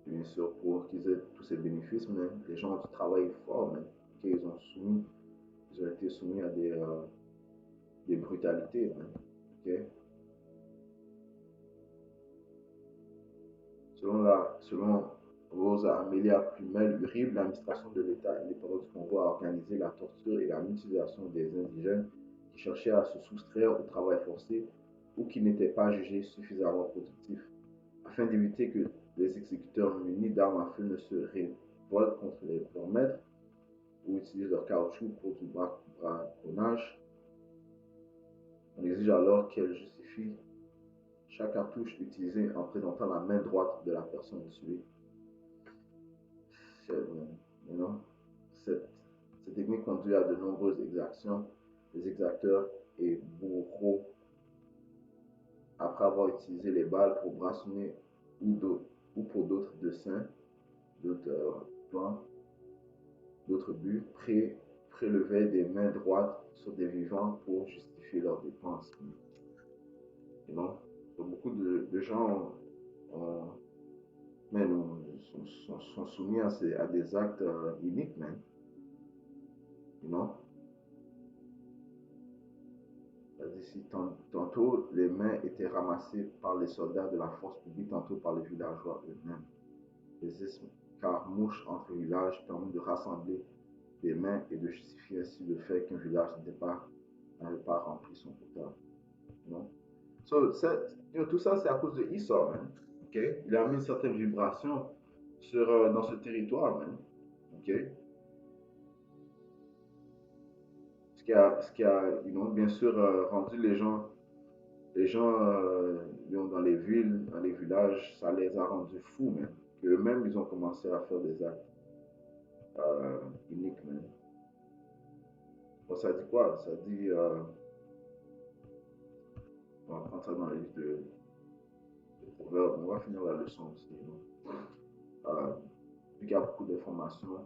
Bien sûr, pour qu'ils aient tous ces bénéfices, mais les gens ont travaillé fort, mais okay, ils ont été soumis à des brutalités. Hein, okay? Selon Rosa Amelia Plumel-Uribe, l'administration de l'État indépendant du Congo a organisé la torture et la mutilation des indigènes qui cherchaient à se soustraire au travail forcé ou qui n'étaient pas jugés suffisamment productifs, afin d'éviter que les exécuteurs munis d'armes à feu ne se révoltent contre leurs maîtres ou utilisent leur caoutchouc pour du braconnage. On exige alors qu'elles justifient chaque cartouche utilisée en présentant la main droite de la personne tuée. You know, cette, cette technique conduit à de nombreuses exactions. Les exacteurs et bourreaux, après avoir utilisé les balles pour braçonner ou pour d'autres dessins, d'autres plans, d'autres buts, prélevaient des mains droites sur des vivants pour justifier leurs dépenses. You know? Donc, beaucoup de gens sont soumis à des actes iniques, même. you know. C'est-à-dire si tantôt les mains étaient ramassées par les soldats de la force publique, tantôt par les villageois eux-mêmes. Les escarmouches entre villages permettent de rassembler des mains et de justifier ainsi le fait qu'un village n'avait pas rempli son quota. Non? So, tout ça, c'est à cause de Esau, man. Okay? Il a mis une certaine vibration dans ce territoire, man. Okay? Ce qui a bien sûr, rendu les gens dans les villes, dans les villages, ça les a rendus fous, man. Eux-mêmes, ils ont commencé à faire des actes uniques, man. Bon, ça dit quoi? Ça dit, on va prendre ça dans la liste de proverbes. On va finir la leçon aussi. Vu qu'il y a beaucoup d'informations,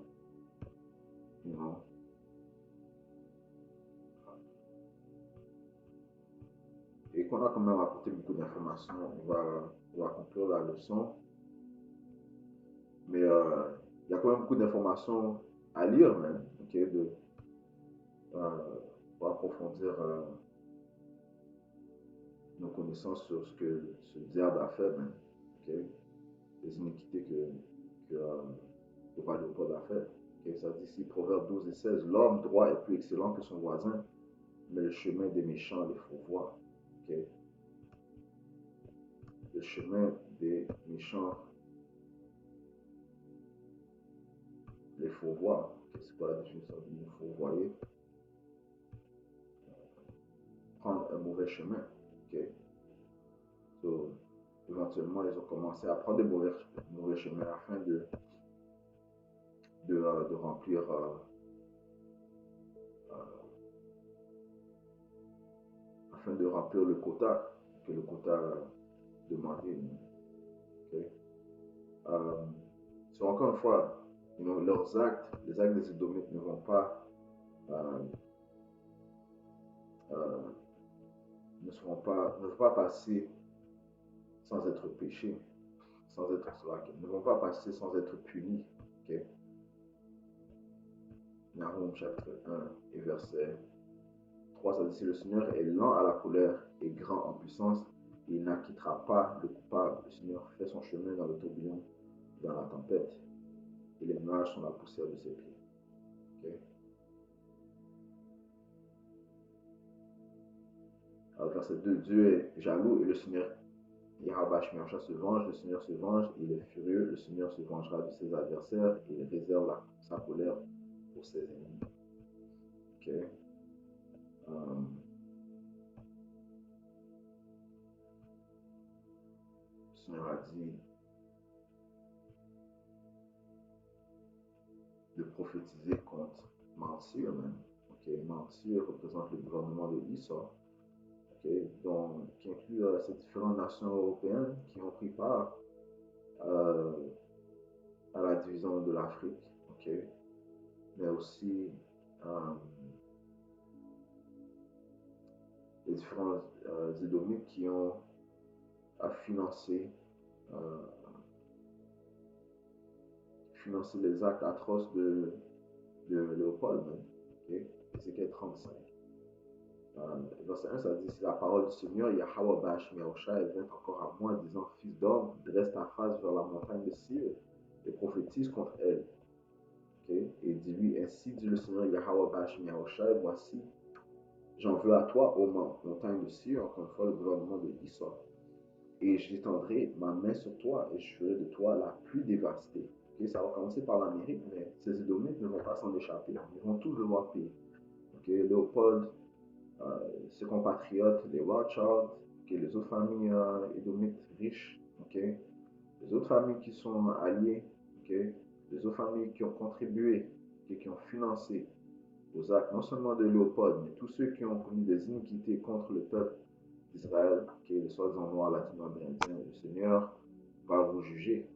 you know, et qu'on a quand même apporté beaucoup d'informations, on va conclure la leçon. Mais il y a quand même beaucoup d'informations à lire, même, ok, pour approfondir nos connaissances sur ce que ce diable a fait, même, ok, les iniquités que le roi Léopold a fait. Okay? Ça dit ici, Proverbe 12 et 16, l'homme droit est plus excellent que son voisin, mais le chemin des méchants les faut voir. Okay? Le chemin des méchants les faut voir. Okay? C'est quoi la définition du faut voyer? Prendre un mauvais chemin. Okay? So, éventuellement, ils ont commencé à prendre des mauvais chemins afin de remplir le quota que le quota demandait. Okay? So, encore une fois, leurs actes, les actes des Édomites ne vont pas ne vont pas passer sans être péchés, sans être ne vont pas passer sans être punis. Okay? Nahum chapitre 1 et verset 3, ça dit, si le Seigneur est lent à la colère et grand en puissance, il n'acquittera pas le coupable. Le Seigneur fait son chemin dans le tourbillon, dans la tempête, et les nuages sont la poussière de ses pieds. Okay? Alors, verset 2, Dieu est jaloux et le Seigneur Yahweh se venge, le Seigneur se venge, il est furieux, le Seigneur se vengera de ses adversaires et il réserve sa colère pour ses ennemis. Okay? Le Seigneur a dit de prophétiser contre mentir même. Okay? Mentir représente le gouvernement de Esau, okay? Donc, qui inclut ces différentes nations européennes qui ont pris part à la division de l'Afrique, okay? Mais aussi les différents Édomites qui ont financé les actes atroces de Léopold, okay? Ézéchiel 35. Verset 1, ça dit, si la parole du Seigneur, Yahweh Bash Meoshai, vint encore à moi, disant, fils d'homme, dresse ta face vers la montagne de Sir et prophétise contre elle. Okay? Et dis-lui, ainsi dit le Seigneur, Yahweh Bash Meoshai, voici, j'en veux à toi, ô montagne de Sir, encore une fois, le gouvernement de Esau. Et j'étendrai ma main sur toi et je ferai de toi la plus dévastée. Okay? Ça va commencer par l'Amérique, mais ces Édomites ne vont pas s'en échapper. Ils vont tous devoir payer. Okay? Léopold, ses compatriotes, les Rothschild, okay? Les autres familles édomites riches, okay? Les autres familles qui sont alliées, okay? Les autres familles qui ont contribué, okay? Qui ont financé aux actes, non seulement de Léopold, mais tous ceux qui ont commis des iniquités contre le peuple d'Israël, qui est le soi-disant noir latino-américain, le Seigneur va vous juger.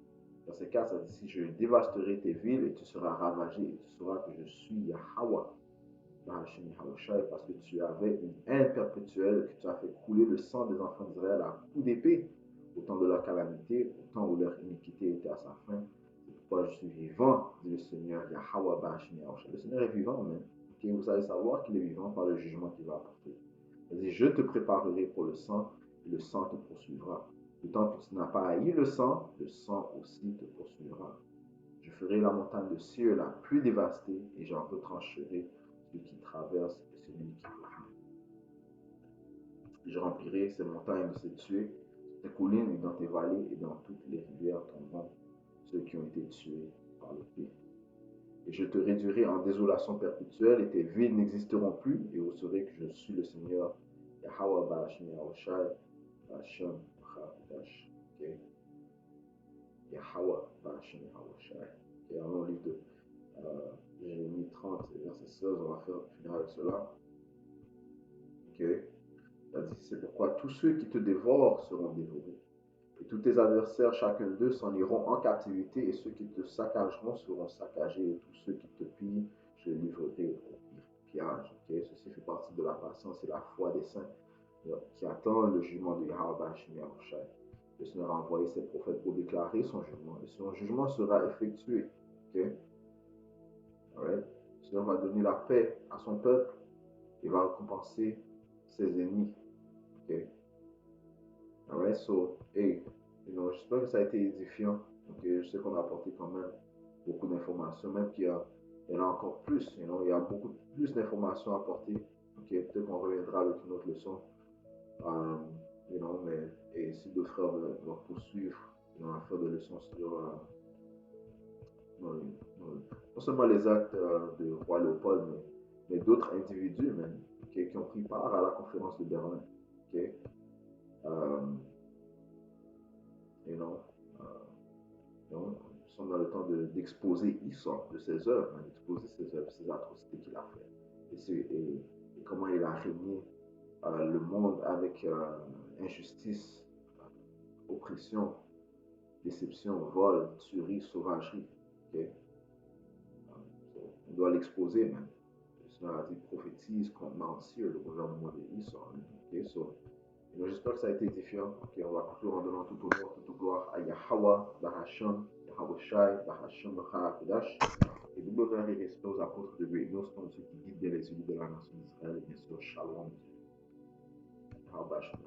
Dans ces cas, ça dit, si je dévasterai tes villes et tu seras ravagé, et tu sauras que je suis Yahweh, parce que tu avais une haine perpétuelle, que tu as fait couler le sang des enfants d'Israël à coups d'épée, au temps de leur calamité, au temps où leur iniquité était à sa fin. C'est pourquoi je suis vivant, dit le Seigneur, Yahweh. Le Seigneur est vivant, même. Okay? Vous allez savoir qu'il est vivant par le jugement qu'il va apporter. Il dit, je te préparerai pour le sang, et le sang te poursuivra. Du temps que tu n'as pas haï le sang aussi te poursuivra. Je ferai la montagne de Sieur la plus dévastée, et j'en retrancherai celui qui traverse et celui qui profite. Je remplirai ces montagnes de ces tués, tes collines et dans tes vallées et dans toutes les rivières tomberont ceux qui ont été tués par l'épée. Et je te réduirai en désolation perpétuelle et tes villes n'existeront plus et vous saurez que je suis le Seigneur Yahweh Ba'ashim Yahushai Ba'ashim Chadash. Okay? Yahweh Ba'ashim Yahushai. Okay? Allons au livre de Jérémie 30, verset 16, on va finir avec cela. Okay? Il a dit, c'est pourquoi tous ceux qui te dévorent seront dévorés. Et tous tes adversaires, chacun d'eux, s'en iront en captivité, et ceux qui te saccageront seront saccagés, et tous ceux qui te pillent, je les livrerai au pillage. Okay? Ceci fait partie de la patience et la foi des saints qui attendent le jugement de Yahweh Shemi Yahushai. Le Seigneur a envoyé ses prophètes pour déclarer son jugement, et son jugement sera effectué. Okay? Right? Le Seigneur va donner la paix à son peuple, et va récompenser ses ennemis. Okay? Alright, so, hey, j'espère que ça a été édifiant. Je sais qu'on a apporté quand même beaucoup d'informations, même qu'il y en a encore plus. Il y a beaucoup plus d'informations à apporter. Peut-être qu'on reviendra avec une autre leçon. Et si d'autres frères vont poursuivre, à faire des leçons sur non seulement les actes de roi Léopold, mais d'autres individus même, qui ont pris part à la conférence de Berlin. Nous sommes dans le temps d'exposer Esau, de ses œuvres, d'exposer ses œuvres, ses atrocités qu'il a faites. Et comment il a régné le monde avec injustice, oppression, déception, vol, tuerie, sauvagerie. Okay? On doit l'exposer même. Le Seigneur a dit prophétise contre Mount-Seir, le gouvernement de Esau. Okay? J'espère que ça a été édifiant. On va conclure en donnant tout honneur, toute gloire à Yahweh, Bahasham, Yahawashi, Bahasham, Baharakodash. Et double gloire et respect aux apôtres de Réunion, ceux qui guident les élus de la nation d'Israël. Et bien sûr, Shalom. Yahweh Bahasham,